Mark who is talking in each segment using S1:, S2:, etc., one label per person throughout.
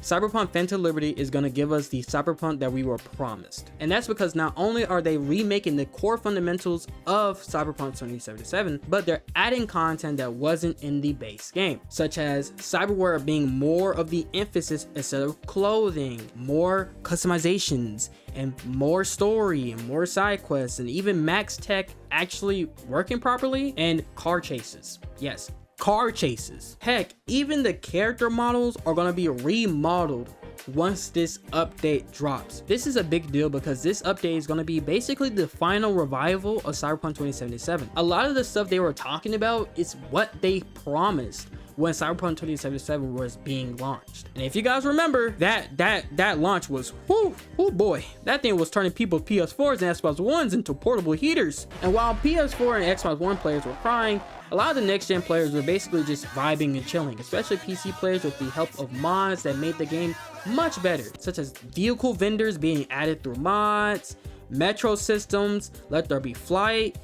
S1: Cyberpunk Phantom Liberty is going to give us the Cyberpunk that we were promised. And that's because not only are they remaking the core fundamentals of Cyberpunk 2077, but they're adding content that wasn't in the base game, such as Cyberware being more of the emphasis instead of clothing, more customizations, and more story, and more side quests, and even max tech actually working properly, and car chases. Yes, car chases. Heck, even the character models are going to be remodeled once this update drops. This is a big deal because this update is going to be basically the final revival of Cyberpunk 2077. A lot of the stuff they were talking about is what they promised when Cyberpunk 2077 was being launched. And if you guys remember, that launch was, oh boy, that thing was turning people's PS4s and Xbox Ones into portable heaters. And while PS4 and Xbox One players were crying, a lot of the next gen players were basically just vibing and chilling, especially PC players with the help of mods that made the game much better, such as vehicle vendors being added through mods, metro systems, let there be flight,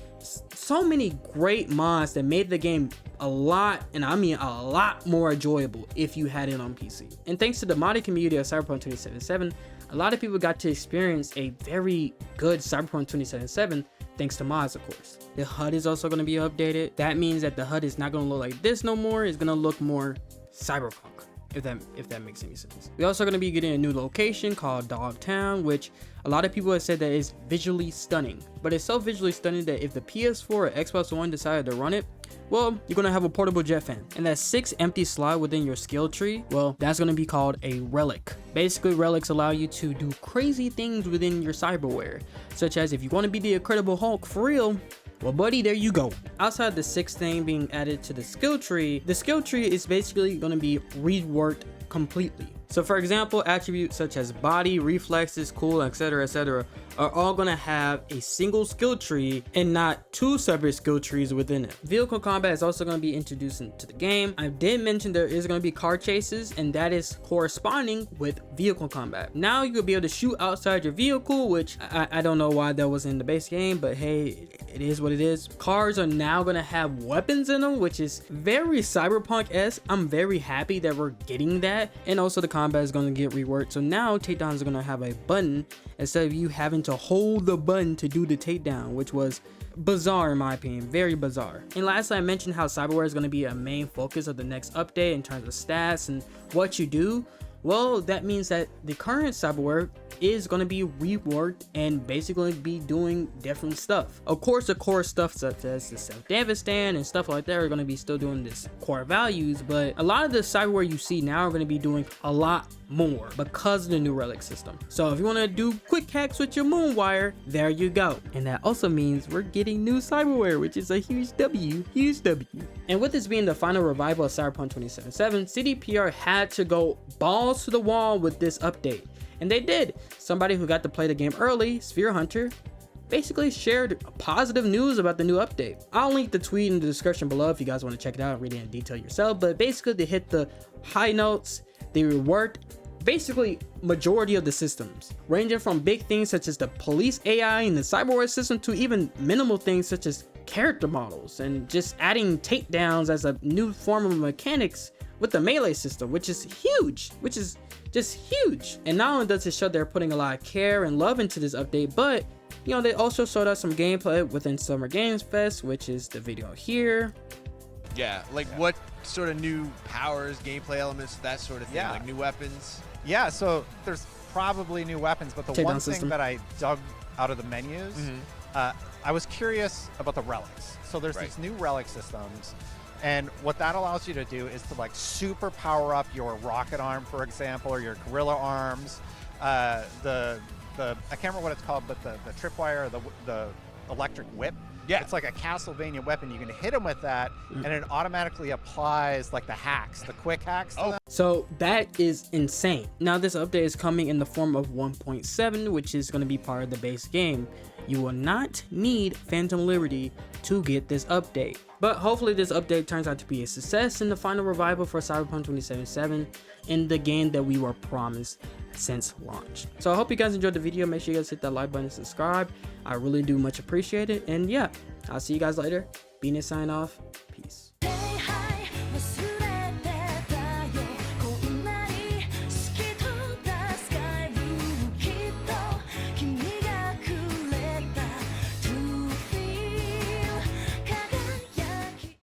S1: so many great mods that made the game a lot, and I mean a lot more enjoyable if you had it on PC. And thanks to the modding community of Cyberpunk 2077, a lot of people got to experience a very good Cyberpunk 2077 thanks to mods, of course. The HUD is also going to be updated. That means that the HUD is not going to look like this no more. It's going to look more cyberpunk, if that makes any sense. We're also going to be getting a new location called Dogtown, which a lot of people have said that is visually stunning. But it's so visually stunning that if the PS4 or Xbox One decided to run it, well, you're going to have a portable jet fan. And that 6 empty slot within your skill tree, well, that's going to be called a relic. Basically, relics allow you to do crazy things within your cyberware, such as if you want to be the Incredible Hulk for real, well buddy, there you go. Outside the 6th thing being added to the skill tree is basically going to be reworked completely. So for example, attributes such as body, reflexes, cool, etc., are all going to have a single skill tree and not 2 separate skill trees within it. Vehicle combat is also going to be introduced into the game. I did mention there is going to be car chases, and that is corresponding with vehicle combat. Now you'll be able to shoot outside your vehicle, which I don't know why that was in the base game, but hey, it is what it is. Cars are now going to have weapons in them, which is very Cyberpunk-esque. I'm very happy that we're getting that. And also the combat is going to get reworked. So now takedowns are going to have a button instead of you having to hold the button to do the takedown, which was bizarre in my opinion, very bizarre. And lastly, I mentioned how Cyberware is going to be a main focus of the next update in terms of stats and what you do. Well, that means that the current Cyberware is going to be reworked and basically be doing different stuff. Of course, the core stuff such as the self-damage stand and stuff like that are going to be still doing this core values, but a lot of the Cyberware you see now are going to be doing a lot more because of the new relic system. So if you want to do quick hacks with your moonwire, there you go. And that also means we're getting new Cyberware, which is a huge W, huge W. And with this being the final revival of Cyberpunk 2077, CDPR had to go balls to the wall with this update. And they did. Somebody who got to play the game early, Sphere Hunter, basically shared positive news about the new update. I'll link the tweet in the description below if you guys want to check it out and read it in detail yourself. But basically they hit the high notes, they reworked basically majority of the systems, ranging from big things such as the police AI and the Cyberware system to even minimal things such as character models and just adding takedowns as a new form of mechanics with the melee system, which is huge, which is just huge. And not only does it show they're putting a lot of care and love into this update, but you know, they also showed us some gameplay within Summer Games Fest, which is the video here.
S2: Yeah, like what sort of new powers, gameplay elements, that sort of thing, like new weapons?
S3: Yeah, so there's probably new weapons, but the
S1: Takedown
S3: one
S1: system
S3: thing that I dug out of the menus, I was curious about the relics. So there's these new relic systems, and what that allows you to do is to like super power up your rocket arm, for example, or your gorilla arms. I can't remember what it's called, but the tripwire, the electric whip. Yeah, it's like a Castlevania weapon. You can hit them with that, and it automatically applies like the hacks, the quick hacks.
S1: So that is insane. Now this update is coming in the form of 1.7, which is going to be part of the base game. You will not need Phantom Liberty to get this update. But hopefully this update turns out to be a success in the final revival for Cyberpunk 2077 in the game that we were promised since launch. So I hope you guys enjoyed the video. Make sure you guys hit that like button and subscribe. I really do much appreciate it. And yeah, I'll see you guys later. Venus sign off.